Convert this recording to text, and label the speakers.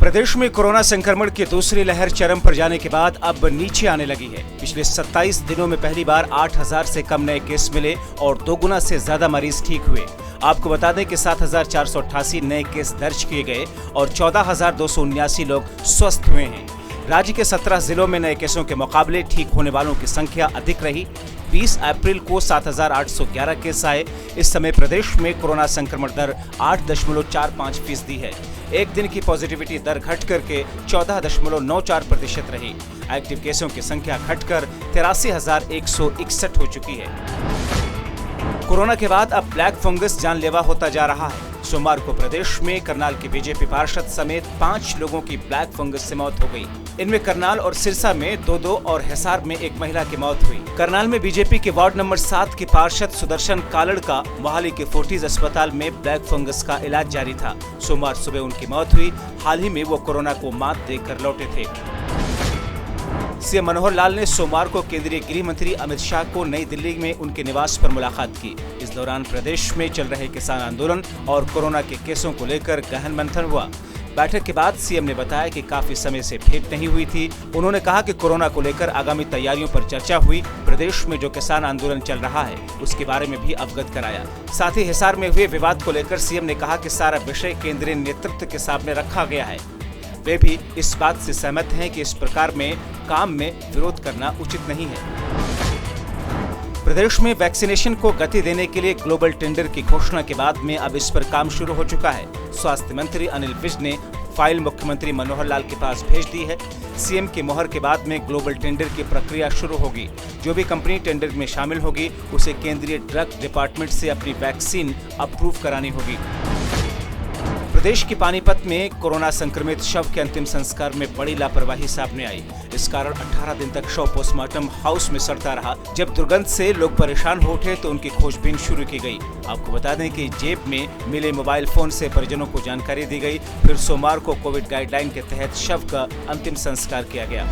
Speaker 1: प्रदेश में कोरोना संक्रमण की दूसरी लहर चरम पर जाने के बाद अब नीचे आने लगी है। पिछले 27 दिनों में पहली बार 8000 से कम नए केस मिले और 2 गुना से ज्यादा मरीज ठीक हुए। आपको बता दें कि 7488 नए केस दर्ज किए गए और 14279 लोग स्वस्थ हुए हैं। राज्य के 17 जिलों में नए केसों के मुकाबले ठीक होने वालों की संख्या अधिक रही। 20 अप्रैल को 7811 केस आए। इस समय प्रदेश में कोरोना संक्रमण दर 8.45% है। एक दिन की पॉजिटिविटी दर घट करके 14.94% रही। एक्टिव केसों की संख्या घटकर 83,161 हो चुकी है। कोरोना के बाद अब ब्लैक फंगस जानलेवा होता जा रहा है। सोमवार को प्रदेश में करनाल के बीजेपी पार्षद समेत 5 लोगों की ब्लैक फंगस से मौत हो गई। इनमें करनाल और सिरसा में 2 और हिसार में एक महिला की मौत हुई। करनाल में बीजेपी के वार्ड नंबर 7 के पार्षद सुदर्शन कालड़ का मोहाली के फोर्टिज अस्पताल में ब्लैक फंगस का इलाज जारी था। सोमवार सुबह उनकी मौत हुई। हाल ही में वो कोरोना को मात देकर लौटे थे। सीएम मनोहर लाल ने सोमवार को केंद्रीय गृह मंत्री अमित शाह को नई दिल्ली में उनके निवास पर मुलाकात की। इस दौरान प्रदेश में चल रहे किसान आंदोलन और कोरोना के केसों को लेकर गहन मंथन हुआ। बैठक के बाद सीएम ने बताया कि काफी समय से भेंट नहीं हुई थी। उन्होंने कहा कि कोरोना को लेकर आगामी तैयारियों पर चर्चा हुई। प्रदेश में जो किसान आंदोलन चल रहा है उसके बारे में भी अवगत कराया। साथ ही हिसार में हुए विवाद को लेकर सीएम ने कहा कि सारा विषय केंद्रीय नेतृत्व के सामने रखा गया है। वे भी इस बात से सहमत हैं कि इस प्रकार में काम में विरोध करना उचित नहीं है। प्रदेश में वैक्सीनेशन को गति देने के लिए ग्लोबल टेंडर की घोषणा के बाद में अब इस पर काम शुरू हो चुका है। स्वास्थ्य मंत्री अनिल विज ने फाइल मुख्यमंत्री मनोहर लाल के पास भेज दी है। सीएम की मोहर के बाद में ग्लोबल टेंडर की प्रक्रिया शुरू होगी। जो भी कंपनी टेंडर में शामिल होगी उसे केंद्रीय ड्रग डिपार्टमेंट से अपनी वैक्सीन अप्रूव करानी होगी। प्रदेश के पानीपत में कोरोना संक्रमित शव के अंतिम संस्कार में बड़ी लापरवाही सामने आई। इस कारण 18 दिन तक शव पोस्टमार्टम हाउस में सड़ता रहा। जब दुर्गंध से लोग परेशान हो उठे तो उनकी खोजबीन शुरू की गई। आपको बता दें कि जेब में मिले मोबाइल फोन से परिजनों को जानकारी दी गई। फिर सोमवार को कोविड गाइडलाइन के तहत शव का अंतिम संस्कार किया गया।